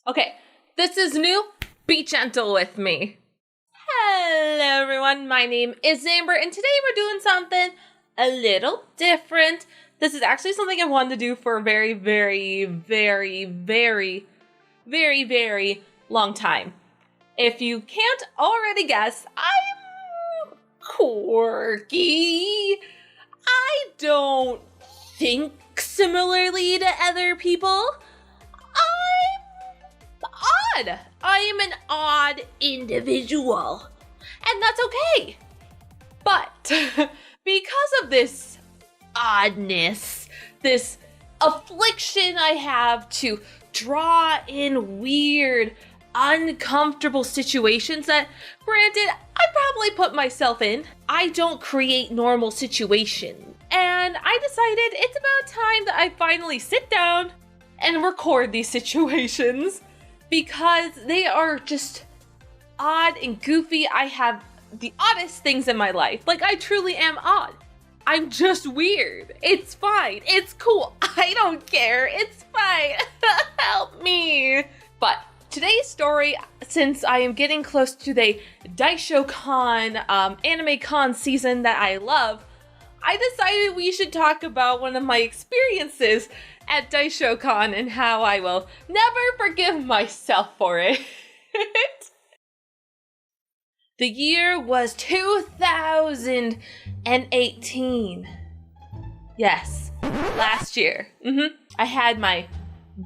Okay, this is new. Be gentle with me. Hello everyone, my name is Zamber, and today we're doing something a little different. This is actually something I wanted to do for a very, very, very, very, very, very long time. If you can't already guess, I'm quirky. I don't think similarly to other people. I'm odd. I am an odd individual. And that's okay. But because of this oddness, this affliction I have to draw in weird, uncomfortable situations that, granted, I probably put myself in. I don't create normal situations. And I decided it's about time that I finally sit down and record these situations because they are just odd and goofy. I have the oddest things in my life. Like, I truly am odd. I'm just weird. It's fine. It's cool. I don't care. It's fine. Help me. But today's story, since I am getting close to the Daisho Con, anime con season that I love, I decided we should talk about one of my experiences at Daisho Con and how I will never forgive myself for it. The year was 2018. Yes, last year. I had my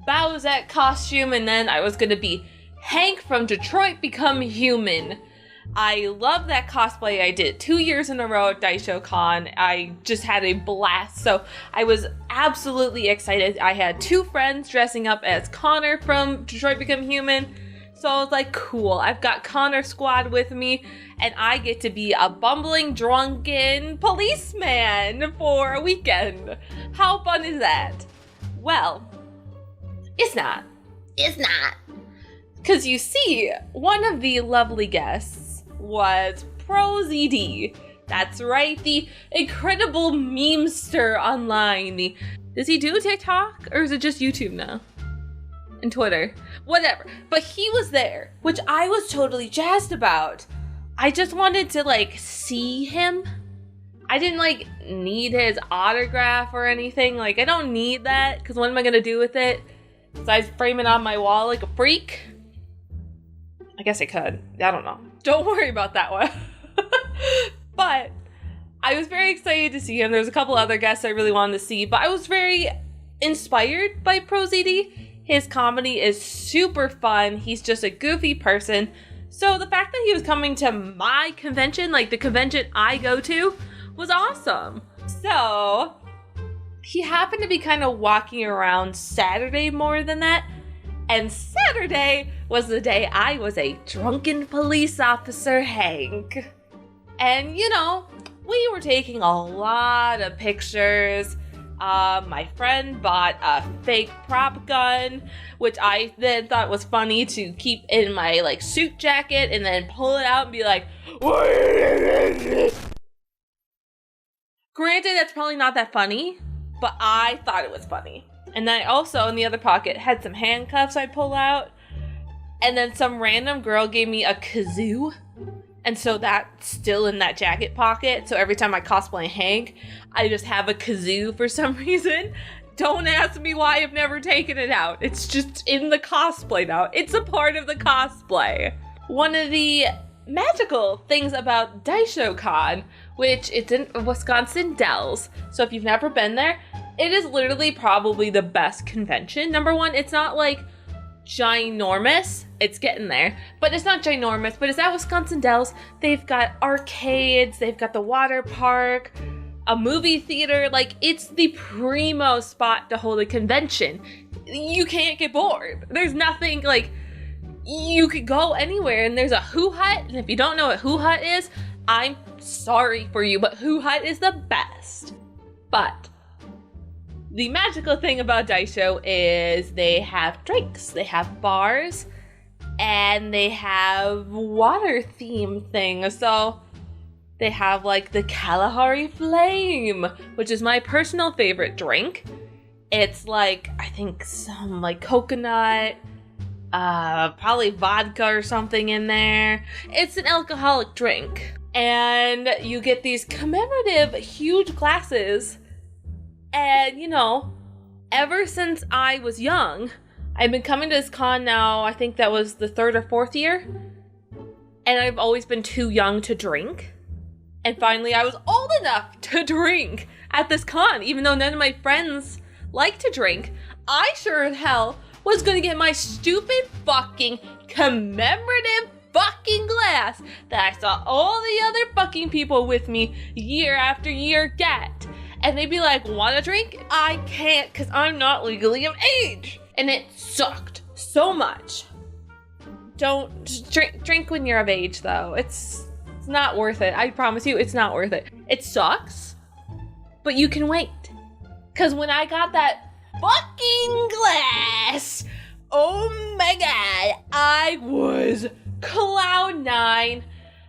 Bowsette costume, and then I was gonna be Hank from Detroit Become Human. I love that cosplay. I did 2 years in a row at Daisho Con. I just had a blast, so I was absolutely excited. I had 2 friends dressing up as Connor from Detroit Become Human, so I was like, cool, I've got Connor Squad with me, and I get to be a bumbling, drunken policeman for a weekend. How fun is that? Well, it's not. It's not. Because you see, one of the lovely guests was ProZD. That's right, the incredible memester online. Does he do TikTok, or is it just YouTube now? And Twitter? Whatever. But he was there, which I was totally jazzed about. I just wanted to, see him. I didn't, need his autograph or anything. I don't need that, because what am I going to do with it? Besides frame it on my wall like a freak? I guess I could. I don't know. Don't worry about that one. But I was very excited to see him. There's a couple other guests I really wanted to see, but I was very inspired by ProZD. His comedy is super fun. He's just a goofy person. So the fact that he was coming to my convention, the convention I go to, was awesome. So he happened to be kind of walking around Saturday more than that. And Saturday was the day I was a drunken police officer, Hank. And, we were taking a lot of pictures. My friend bought a fake prop gun, which I then thought was funny to keep in my, suit jacket and then pull it out and be like, granted, that's probably not that funny, but I thought it was funny. And then I also, in the other pocket, had some handcuffs I'd pull out. And then some random girl gave me a kazoo. And so that's still in that jacket pocket. So every time I cosplay Hank, I just have a kazoo for some reason. Don't ask me why. I've never taken it out. It's just in the cosplay now. It's a part of the cosplay. One of the magical things about Daisho Con, which it's in Wisconsin Dells. So if you've never been there, it is literally probably the best convention. Number one, it's not ginormous. It's getting there, but it's not ginormous, but it's at Wisconsin Dells. They've got arcades, they've got the water park, a movie theater. It's the primo spot to hold a convention. You can't get bored. There's nothing, you could go anywhere, and there's a Who Hut, and if you don't know what Who Hut is, I'm sorry for you, but Who Hut is the best. But the magical thing about Daisho is they have drinks, they have bars, and they have water theme things. So they have the Kalahari Flame, which is my personal favorite drink. It's I think some coconut, probably vodka or something in there. It's an alcoholic drink. And you get these commemorative huge glasses. And, you know, ever since I was young, I've been coming to this con now, I think that was the 3rd or 4th year. And I've always been too young to drink. And finally I was old enough to drink at this con, even though none of my friends like to drink. I sure as hell was gonna get my stupid fucking commemorative fucking glass that I saw all the other fucking people with me year after year get. And they'd be like, wanna drink? I can't because I'm not legally of age. And it sucked so much. Don't drink when you're of age though. It's not worth it. I promise you it's not worth it. It sucks, but you can wait. Cause when I got that fucking glass, oh my god, I was cloud 9.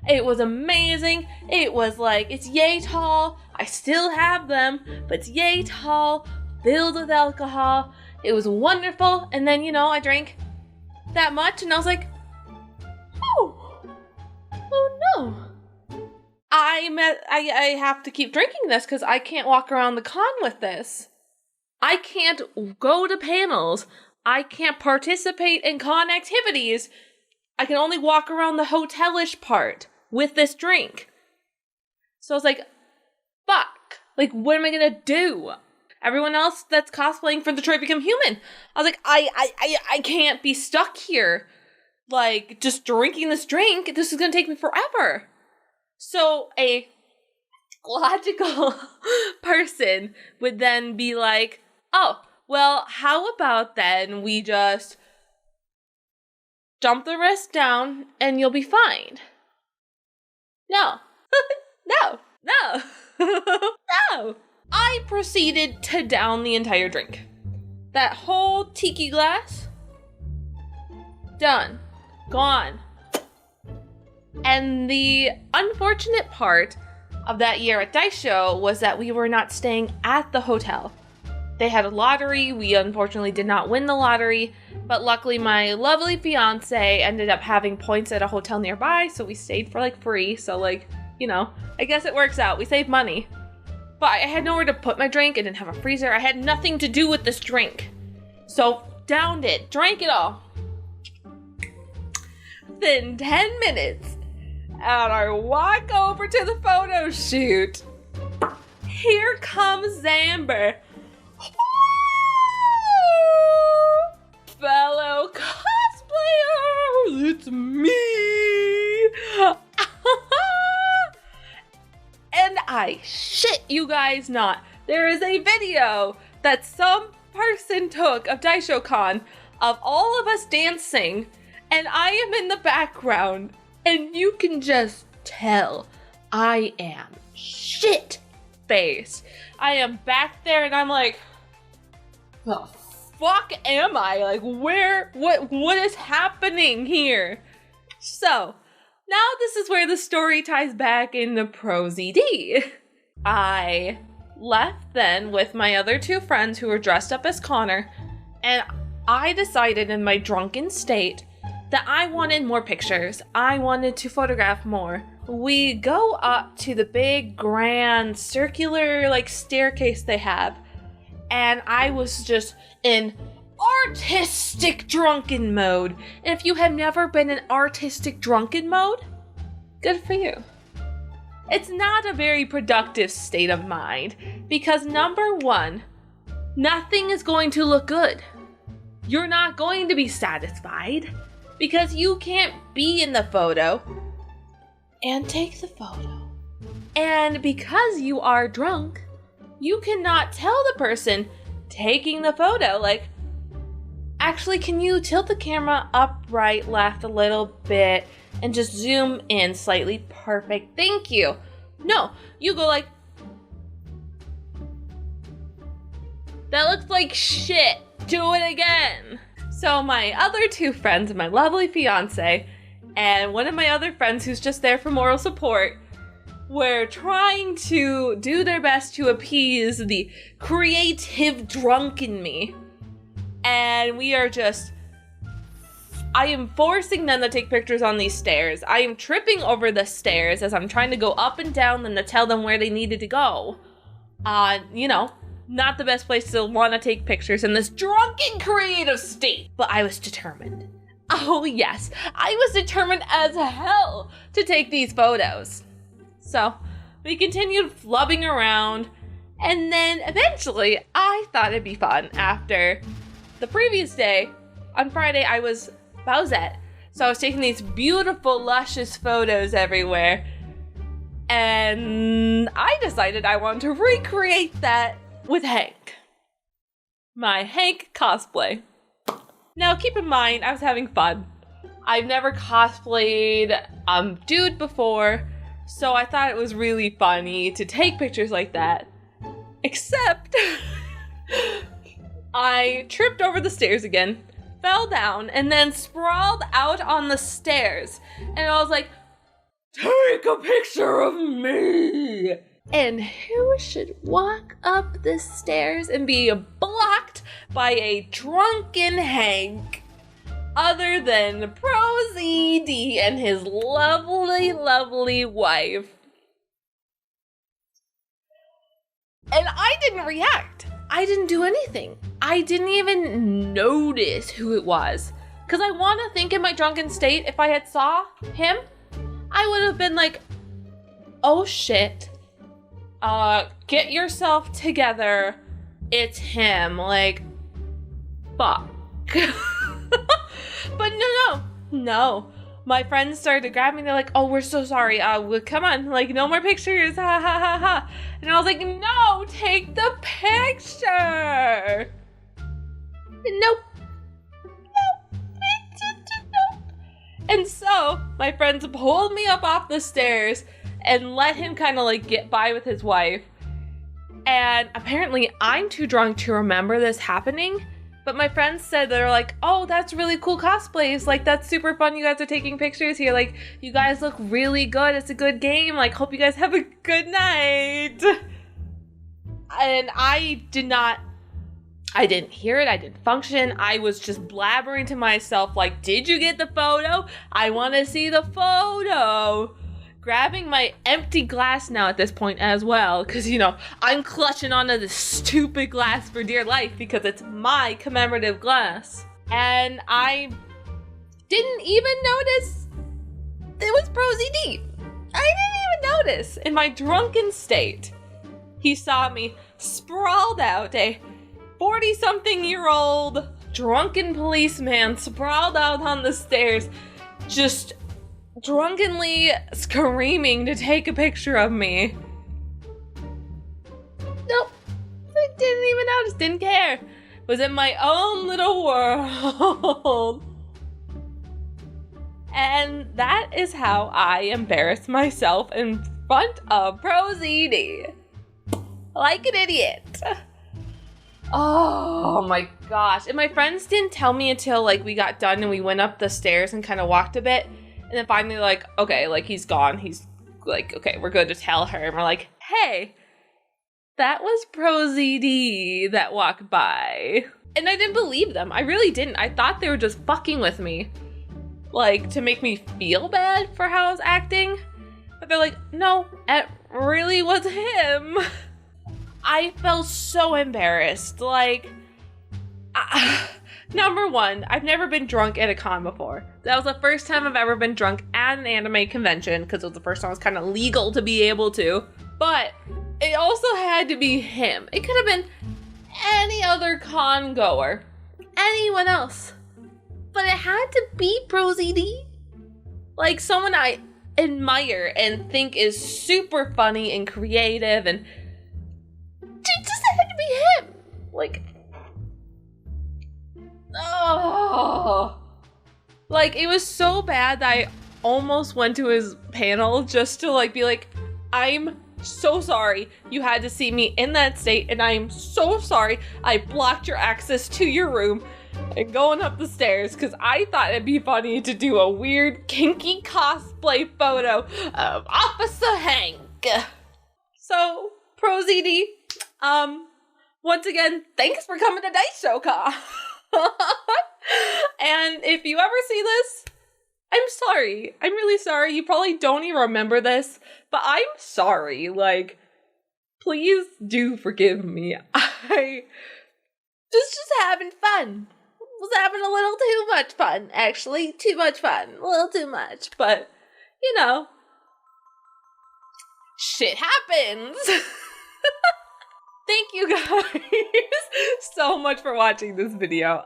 It was amazing. It was like, it's yay tall. I still have them, but it's yay tall, filled with alcohol. It was wonderful. And then, you know, I drank that much and I was like, oh no. I have to keep drinking this because I can't walk around the con with this. I can't go to panels. I can't participate in con activities. I can only walk around the hotelish part with this drink. So I was like, fuck. Like, what am I gonna do? Everyone else that's cosplaying for Detroit Become Human. I was like, I can't be stuck here. Like, just drinking this drink. This is gonna take me forever. So a logical person would then be like, oh, well, how about then we just dump the rest down and you'll be fine. No. No. No. I proceeded to down the entire drink. That whole tiki glass, done. Gone. And the unfortunate part of that year at Daisho was that we were not staying at the hotel. They had a lottery. We unfortunately did not win the lottery, but luckily my lovely fiance ended up having points at a hotel nearby, so we stayed for like free. So like, you know, I guess it works out. We saved money. But I had nowhere to put my drink. I didn't have a freezer. I had nothing to do with this drink. So downed it, drank it all. Within 10 minutes, and I walk over to the photo shoot. Here comes Zamber. Fellow cosplayers, it's me. And I shit you guys not, there is a video that some person took of DaishoCon of all of us dancing, and I am in the background, and you can just tell I am shit faced. I am back there and I'm like, the fuck am I? Like, what is happening here? So, now this is where the story ties back into ProZD. I left then with my other 2 friends who were dressed up as Connor, and I decided in my drunken state that I wanted more pictures. I wanted to photograph more. We go up to the big, grand, circular, like, staircase they have, and I was just in artistic drunken mode. And if you have never been in artistic drunken mode, good for you. It's not a very productive state of mind, because number 1, nothing is going to look good. You're not going to be satisfied, because you can't be in the photo and take the photo. And because you are drunk, you cannot tell the person taking the photo, like, actually, can you tilt the camera up, right, left a little bit and just zoom in slightly? Perfect, thank you. No, you go like, that looks like shit, do it again. So my other 2 friends, my lovely fiance, and one of my other friends who's just there for moral support, were trying to do their best to appease the creative drunk in me. And we are just I am forcing them to take pictures on these stairs. I am tripping over the stairs as I'm trying to go up and down them to tell them where they needed to go. You know, not the best place to want to take pictures in this drunken creative state. But I was determined. Oh yes, I was determined as hell to take these photos. So we continued flubbing around, and then eventually I thought it'd be fun after the previous day. On Friday I was Bowsette, so I was taking these beautiful luscious photos everywhere, and I decided I wanted to recreate that with Hank. My Hank cosplay. Now, keep in mind, I was having fun. I've never cosplayed dude before, so I thought it was really funny to take pictures like that. Except, I tripped over the stairs again, fell down, and then sprawled out on the stairs. And I was like, take a picture of me! And who should walk up the stairs and be blocked by a drunken Hank other than ProZD and his lovely, lovely wife? And I didn't react. I didn't do anything. I didn't even notice who it was. Because I want to think in my drunken state, if I had saw him, I would have been like, oh shit. Get yourself together. It's him. Like, fuck. But no. My friends started to grab me. They're like, oh, we're so sorry. Come on. Like, no more pictures. Ha, ha, ha, ha. And I was like, no, take the picture. Nope. And so my friends pulled me up off the stairs and let him kind of like get by with his wife. And apparently I'm too drunk to remember this happening. But my friends said, they're like, oh, that's really cool cosplays. Like, that's super fun. You guys are taking pictures here. Like, you guys look really good. It's a good game. Like, hope you guys have a good night. And I didn't hear it. I didn't function. I was just blabbering to myself like, did you get the photo? I want to see the photo. Grabbing my empty glass now at this point as well, because, you know, I'm clutching onto this stupid glass for dear life because it's my commemorative glass. And I didn't even notice it was ProZD. I didn't even notice. In my drunken state, he saw me sprawled out, a 40-something-year-old drunken policeman sprawled out on the stairs, just drunkenly screaming to take a picture of me. Nope. I didn't even notice, didn't care. Was in my own little world. And that is how I embarrassed myself in front of ProZD. Like an idiot. Oh my gosh. And my friends didn't tell me until like we got done and we went up the stairs and kind of walked a bit. And then finally like, okay, like he's gone. He's like, okay, we're good to tell her. And we're like, hey, that was ProZD that walked by. And I didn't believe them. I really didn't. I thought they were just fucking with me. Like, to make me feel bad for how I was acting. But they're like, no, it really was him. I felt so embarrassed. Like, number one, I've never been drunk at a con before. That was the first time I've ever been drunk at an anime convention, because it was the first time it was kind of legal to be able to. But it also had to be him. It could have been any other con goer, anyone else. But it had to be ProZD. Like, someone I admire and think is super funny and creative, and it just had to be him. Like, oh. Like, it was so bad that I almost went to his panel just to, like, be like, I'm so sorry you had to see me in that state, and I am so sorry I blocked your access to your room and going up the stairs, because I thought it'd be funny to do a weird kinky cosplay photo of Officer Hank. So, ProZD, once again, thanks for coming to Daisho. And if you ever see this, I'm sorry. I'm really sorry. You probably don't even remember this, but I'm sorry. Like, please do forgive me. I just having fun. Was having a little too much fun, actually. Too much fun. A little too much. But, you know, shit happens. Thank you guys so much for watching this video.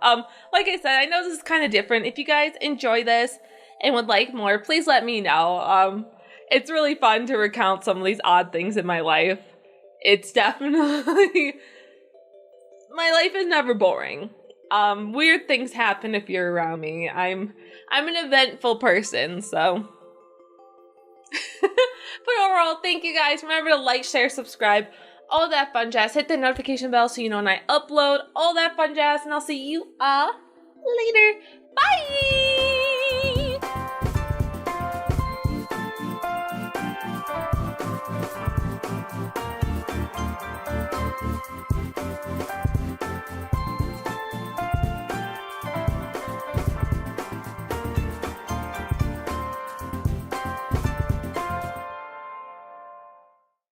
Like I said, I know this is kind of different. If you guys enjoy this and would like more, please let me know. It's really fun to recount some of these odd things in my life. It's definitely... my life is never boring. Weird things happen if you're around me. I'm an eventful person, so... But overall, thank you guys. Remember to like, share, subscribe, all that fun jazz. Hit the notification bell so you know when I upload, all that fun jazz, and I'll see you all later. Bye!